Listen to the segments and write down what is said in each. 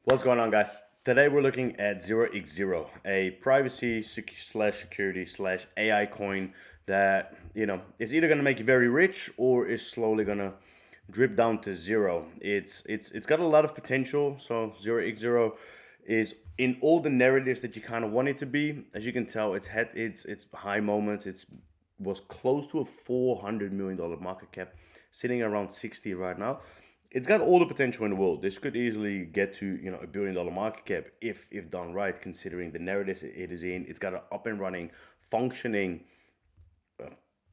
What's going on, guys? Today we're looking at 0x0, a privacy slash security slash AI coin that, is either going to make you very rich or is slowly going to drip down to zero. It's got a lot of potential. So 0x0 is in all the narratives that you kind of want it to be. As you can tell, it's had its high moments. It's was close to a $400 million market cap, sitting around 60 right now. It's got all the potential in the world. This could easily get to $1 billion market cap if done right, considering the narratives it is in. It's got an up and running, functioning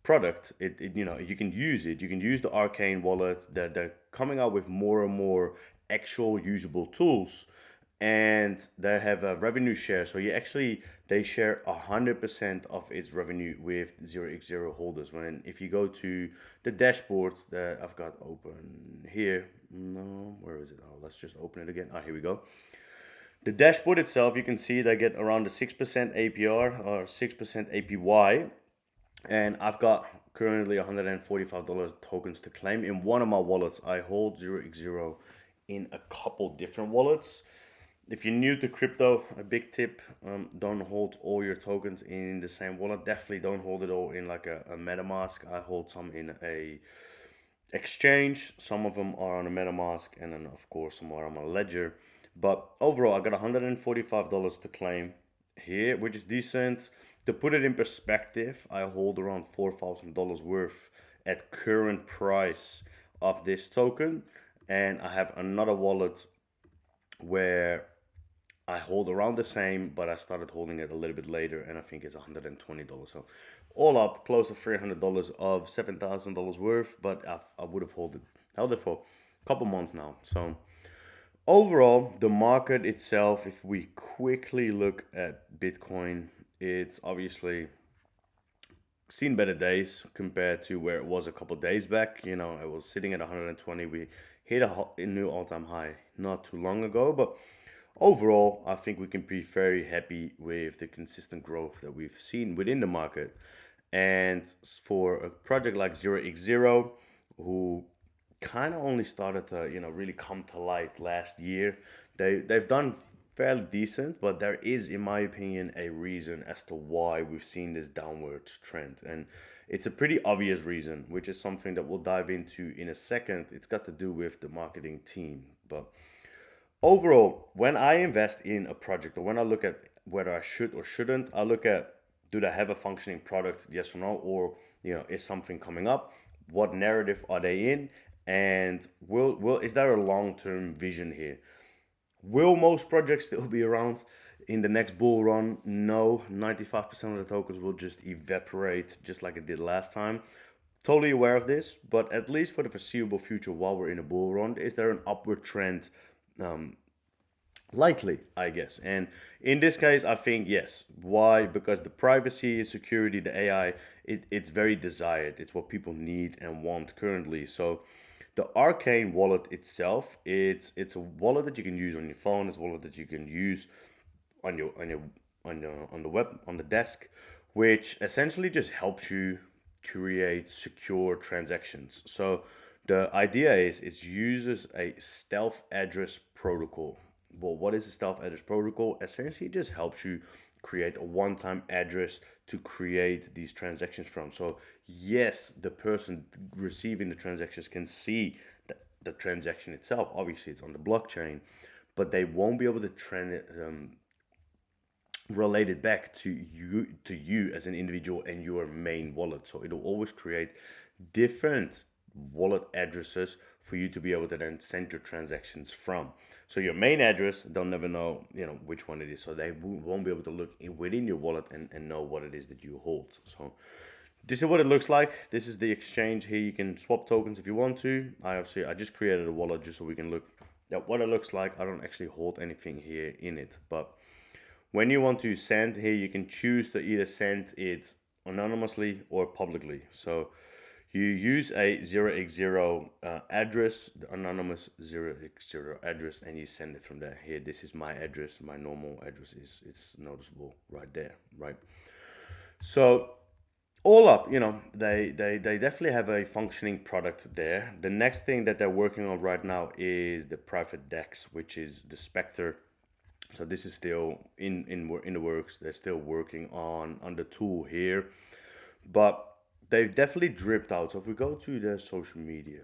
product. You can use it. You can use the Arcane wallet. They're coming out with more and more actual usable tools, and they have a revenue share. So they share 100% of its revenue with 0x0 holders. When if you go to the dashboard that I've got open here, no, where is it? Oh, let's just open it again. Here we go. The dashboard itself, you can see they get around the 6% APR or 6% APY, and I've got currently $145 tokens to claim in one of my wallets. I hold 0x0 in a couple different wallets. If you're new to crypto, a big tip: don't hold all your tokens in the same wallet. Definitely don't hold it all in like a MetaMask. I hold some in a exchange. Some of them are on a MetaMask, and then of course some are on my ledger. But overall, I got $145 to claim here, which is decent. To put it in perspective, I hold around $4,000 worth at current price of this token, and I have another wallet where I hold around the same, but I started holding it a little bit later, and I think it's $120. So all up, close to $300 of $7,000 worth, but I would have held it for a couple months now. So overall, the market itself, if we quickly look at Bitcoin, it's obviously seen better days compared to where it was a couple days back. It was sitting at 120. We hit a new all-time high not too long ago, but overall, I think we can be very happy with the consistent growth that we've seen within the market. And for a project like 0x0, who kind of only started to really come to light last year, they've done fairly decent, but there is, in my opinion, a reason as to why we've seen this downward trend, and it's a pretty obvious reason, which is something that we'll dive into in a second. It's got to do with the marketing team. But overall, when I invest in a project, or when I look at whether I should or shouldn't, I look at, do they have a functioning product, yes or no, or is something coming up? What narrative are they in? And will is there a long-term vision here? Will most projects still be around in the next bull run? No, 95% of the tokens will just evaporate just like it did last time. Totally aware of this, but at least for the foreseeable future, while we're in a bull run, is there an upward trend? Likely, I guess. And in this case, I think yes. Why? Because the privacy, security, the AI, it's very desired. It's what people need and want currently. So the Arcane wallet itself, it's a wallet that you can use on your phone. It's a wallet that you can use on the web, on the desk, which essentially just helps you create secure transactions. So the idea is it uses a stealth address protocol. Well, what is a stealth address protocol? Essentially, it just helps you create a one-time address to create these transactions from. So yes, the person receiving the transactions can see the transaction itself. Obviously, it's on the blockchain, but they won't be able to relate it back to you as an individual and your main wallet. So it'll always create different wallet addresses for you to be able to then send your transactions from. So your main address, they'll never know, which one it is. So they won't be able to look within your wallet and know what it is that you hold. So this is what it looks like. This is the exchange here. You can swap tokens if you want to. I just created a wallet just so we can look at what it looks like. I don't actually hold anything here in it, but when you want to send here, you can choose to either send it anonymously or publicly. So you use a 0x0 address, the anonymous 0x0 address, and you send it from there. Here, this is my address. My normal address it's noticeable right there, right? So all up, they definitely have a functioning product there. The next thing that they're working on right now is the private DEX, which is the Spectre. So this is still in the works. They're still working on the tool here, but they've definitely dripped out. So if we go to their social media,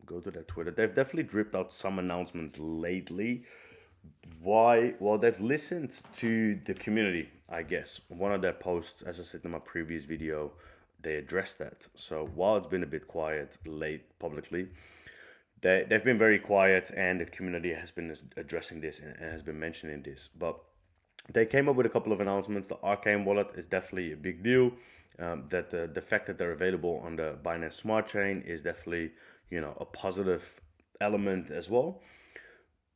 go to their Twitter, they've definitely dripped out some announcements lately. Why? Well, they've listened to the community, I guess. One of their posts, as I said in my previous video, they addressed that. So while it's been a bit quiet late publicly, they've been very quiet, and the community has been addressing this and has been mentioning this. But they came up with a couple of announcements. The Arcane wallet is definitely a big deal. That the fact that they're available on the Binance Smart Chain is definitely, a positive element as well.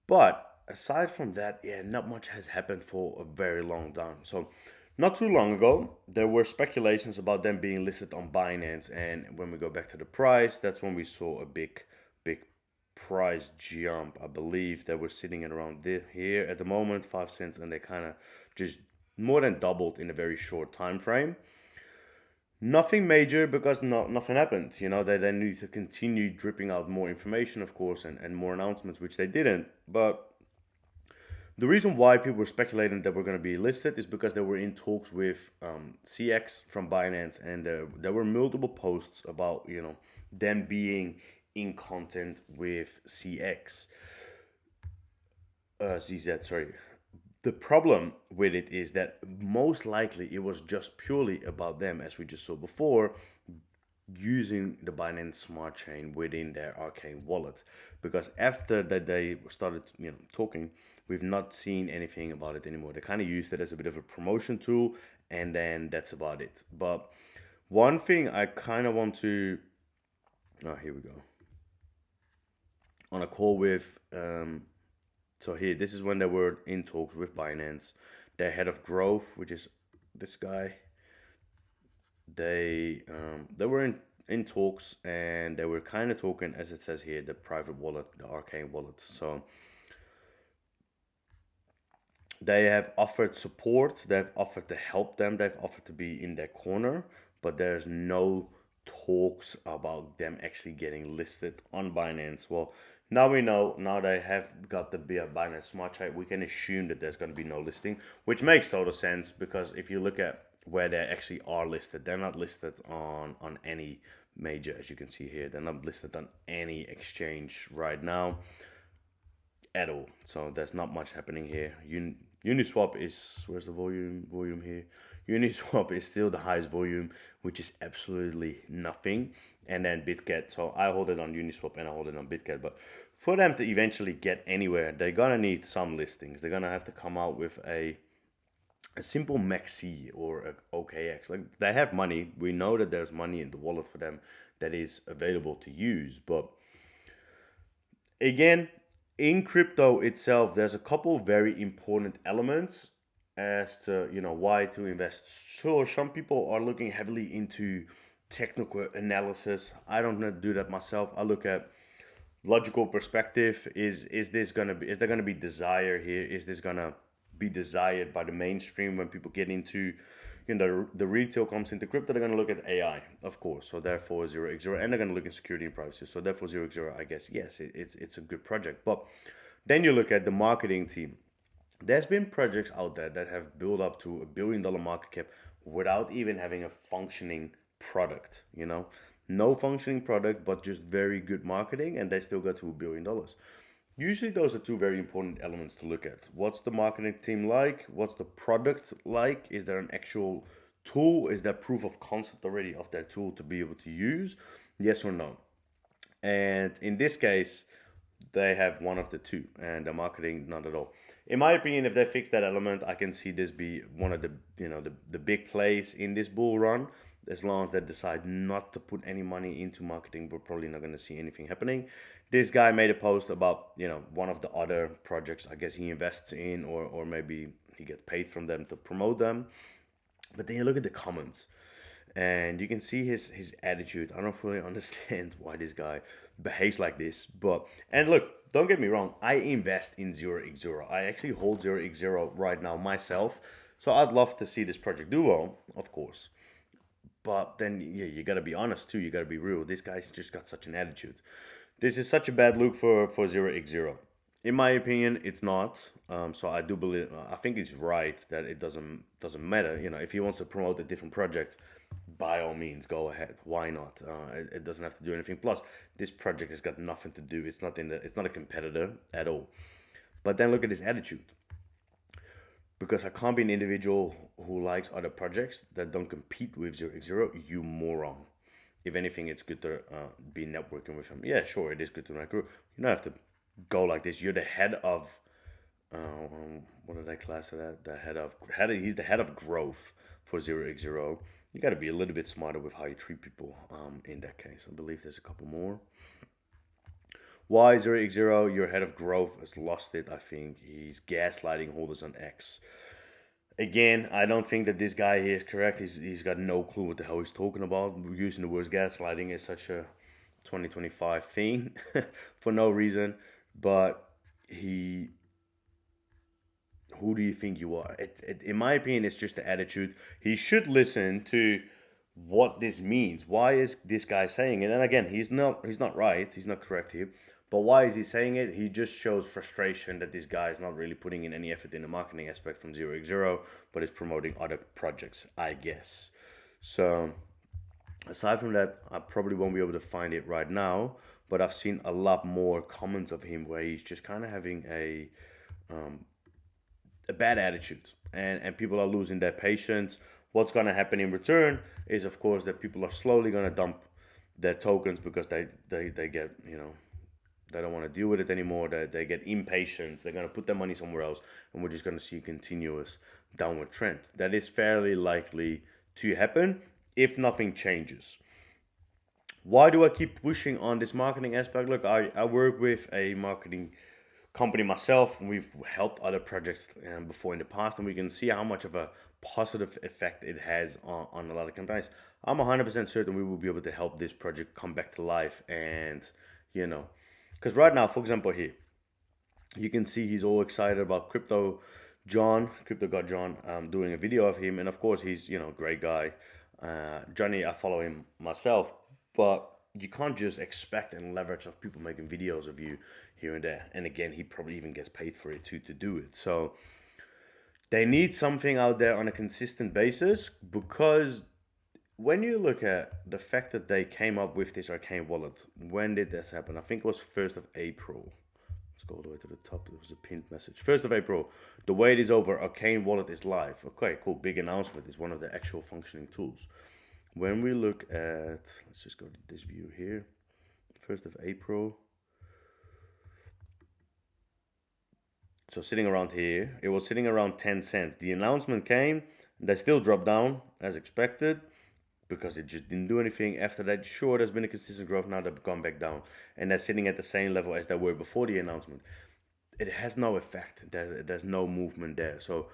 But aside from that, yeah, not much has happened for a very long time. So, not too long ago, there were speculations about them being listed on Binance, and when we go back to the price, that's when we saw a big price jump. I believe they were sitting at around here at the moment, 5 cents, and they kind of just more than doubled in a very short time frame. Nothing major because nothing happened. They need to continue dripping out more information, of course, and more announcements, which they didn't. But the reason why people were speculating that we're going to be listed is because they were in talks with CX from Binance, and there were multiple posts about them being in content with CZ. Sorry. The problem with it is that most likely it was just purely about them, as we just saw before, using the Binance Smart Chain within their Arcane wallet. Because after that they started, talking, we've not seen anything about it anymore. They kind of used it as a bit of a promotion tool, and then that's about it. But one thing I kind of want to, here we go. On a call with, so here, this is when they were in talks with Binance. Their head of growth, which is this guy, they were in talks, and they were kind of talking, as it says here, the private wallet, the Arcane wallet. So they have offered support, they've offered to help them, they've offered to be in their corner, but there's no talks about them actually getting listed on Binance. Well, now we know, now they have got the Binance Smart Chain, we can assume that there's going to be no listing, which makes total sense, because if you look at where they actually are listed, they're not listed on any major, as you can see here. They're not listed on any exchange right now at all. So there's not much happening here. Uniswap is, where's the volume here? Uniswap is still the highest volume, which is absolutely nothing. And then BitGet. So I hold it on Uniswap and I hold it on BitGet. But for them to eventually get anywhere, they're gonna need some listings. They're gonna have to come out with a simple Maxi or a OKX. Like, they have money. We know that there's money in the wallet for them that is available to use. But again, in crypto itself, there's a couple very important elements as to why to invest. Sure, some people are looking heavily into technical analysis. I don't do that myself. I look at logical perspective. Is there gonna be desire here? Is this gonna be desired by the mainstream when people get into the retail comes into crypto? They're going to look at AI, of course. So therefore 0x0, and they're going to look at security and privacy. So therefore 0x0, I guess, yes, it's a good project. But then you look at the marketing team. There's been projects out there that have built up to $1 billion market cap without even having a functioning product. No functioning product, but just very good marketing, and they still got to $1 billion. Usually those are two very important elements to look at. What's the marketing team like? What's the product like? Is there an actual tool? Is there proof of concept already of that tool to be able to use? Yes or no? And in this case, they have one of the two, and the marketing, not at all. In my opinion, if they fix that element, I can see this be one of the the big plays in this bull run. As long as they decide not to put any money into marketing, we're probably not going to see anything happening. This guy made a post about one of the other projects I guess he invests in, or maybe he gets paid from them to promote them. But then you look at the comments, and you can see his attitude. I don't fully understand why this guy behaves like this. And look, don't get me wrong, I invest in 0x0. I actually hold 0x0 right now myself. So I'd love to see this project do well, of course. But then, yeah, you got to be honest too. You got to be real. This guy's just got such an attitude. This is such a bad look for 0x0. In my opinion, it's not. So I do believe. I think it's right that it doesn't matter. You know, if he wants to promote a different project, by all means, go ahead. Why not? It doesn't have to do anything. Plus, this project has got nothing to do. It's not in the. It's not a competitor at all. But then look at his attitude, because I can't be an individual who likes other projects that don't compete with 0x0. You moron. If anything, it's good to be networking with him. Yeah, sure, it is good to network. You don't have to go like this. You're the head of what did I class it at? He's the head of growth for 0x0. You got to be a little bit smarter with how you treat people. In that case, I believe there's a couple more. Why 0x0? Your head of growth has lost it. I think he's gaslighting holders on X. Again, I don't think that this guy here is correct. He's got no clue what the hell he's talking about. Using the word gaslighting is such a 2025 thing for no reason. But who do you think you are? In my opinion, it's just the attitude. He should listen to what this means. Why is this guy saying it? And again, he's not right. He's not correct here. But why is he saying it? He just shows frustration that this guy is not really putting in any effort in the marketing aspect from 0x0, but is promoting other projects, I guess. So aside from that, I probably won't be able to find it right now, but I've seen a lot more comments of him where he's just kind of having a bad attitude, and people are losing their patience. What's going to happen in return is, of course, that people are slowly going to dump their tokens because they get, they don't want to deal with it anymore. They get impatient. They're going to put their money somewhere else, and we're just going to see a continuous downward trend. That is fairly likely to happen if nothing changes. Why do I keep pushing on this marketing aspect? Look, I work with a marketing company myself. We've helped other projects before in the past, and we can see how much of a positive effect it has on a lot of companies. I'm 100% certain we will be able to help this project come back to life. And because right now, for example, here you can see he's all excited about Crypto God John, doing a video of him, and of course he's great guy. Johnny, I follow him myself, but you can't just expect and leverage of people making videos of you here and there. And again, he probably even gets paid for it too to do it. So they need something out there on a consistent basis, because when you look at the fact that they came up with this Arcane wallet, when did this happen? I think it was 1st of April. Let's go all the way to the top. There was a pinned message. 1st of April. The wait is over. Arcane wallet is live. Okay, cool. Big announcement. It's one of the actual functioning tools. When we look at, let's just go to this view here. 1st of April. So sitting around here, it was sitting around 10 cents. The announcement came, they still dropped down as expected because it just didn't do anything. After that, sure, there's been a consistent growth. Now they've gone back down, and they're sitting at the same level as they were before the announcement. It has no effect. There's no movement there. So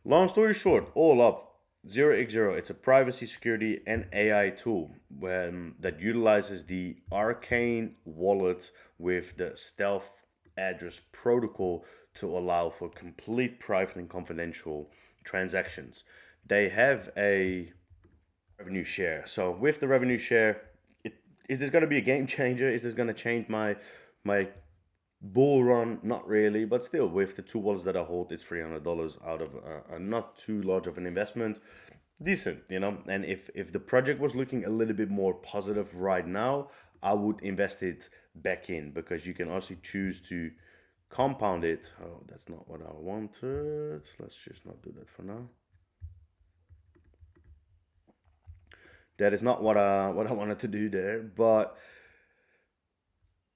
long story short, all up, 0x0, it's a privacy, security, and AI tool that utilizes the Arcane wallet with the stealth address protocol to allow for complete private and confidential transactions. They have a revenue share. So with the revenue share, is this going to be a game changer? Is this going to change my bull run? Not really, but still, with the two wallets that I hold, it's $300 out of a not too large of an investment. Decent, and if the project was looking a little bit more positive right now, I would invest it back in, because you can also choose to compound it. Oh, that's not what I wanted. Let's just not do that for now. That is not what I wanted to do there, but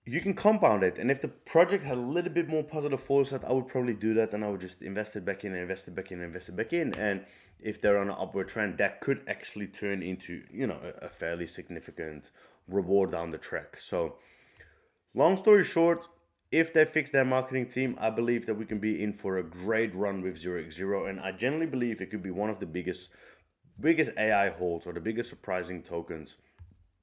you can compound it. And if the project had a little bit more positive foresight, I would probably do that, and I would just invest it back in, and invest it back in, and invest it back in. And if they're on an upward trend, that could actually turn into, a fairly significant reward down the track. So long story short, if they fix their marketing team, I believe that we can be in for a great run with 0x0. And I generally believe it could be one of the biggest AI holds, or the biggest surprising tokens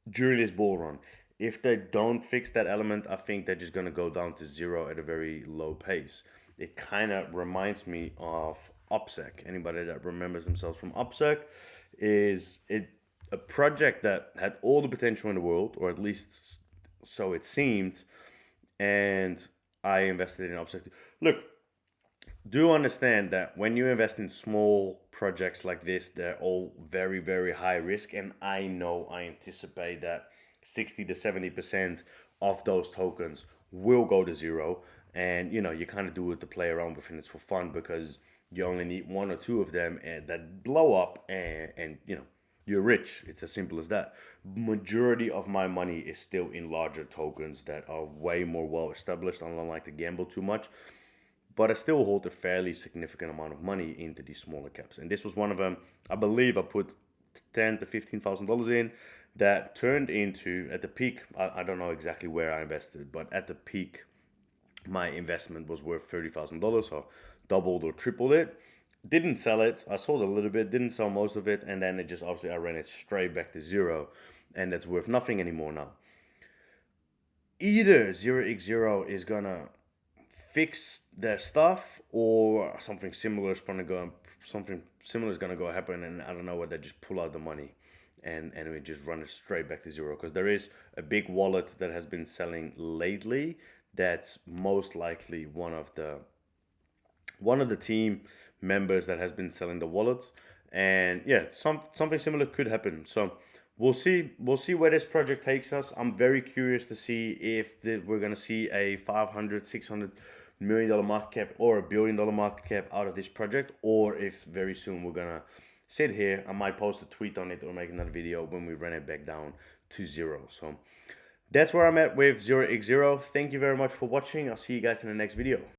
during this bull run. If they don't fix that element, I think they're just going to go down to zero at a very low pace. It kind of reminds me of OPSEC. Anybody that remembers themselves from OPSEC, a project that had all the potential in the world, or at least so it seemed, and I invested in Objective. Look, do understand that when you invest in small projects like this, they're all very, very high risk. And I anticipate that 60 to 70% of those tokens will go to zero. And you kind of do it to play around with, and it's for fun because you only need one or two of them and that blow up, and you're rich. It's as simple as that. Majority of my money is still in larger tokens that are way more well established. I don't like to gamble too much, but I still hold a fairly significant amount of money into these smaller caps. And this was one of them. I believe I put $10,000 to $15,000 in. That turned into, at the peak, I don't know exactly where I invested, but at the peak, my investment was worth $30,000, so doubled or tripled it. Didn't sell it. I sold a little bit, didn't sell most of it, and then it just obviously I ran it straight back to zero, and it's worth nothing anymore now. Either 0x0 is gonna fix their stuff, or something similar is gonna go happen, and I don't know what, they just pull out the money and we just run it straight back to zero, because there is a big wallet that has been selling lately that's most likely one of the team members that has been selling the wallets. And yeah, something similar could happen. So we'll see where this project takes us. I'm very curious to see if we're going to see a 500 $600 million market cap or a $1 billion market cap out of this project, or if very soon we're going to sit here. I might post a tweet on it or make another video when we run it back down to zero. So that's where I'm at with 0x0. Thank you very much for watching. I'll see you guys in the next video.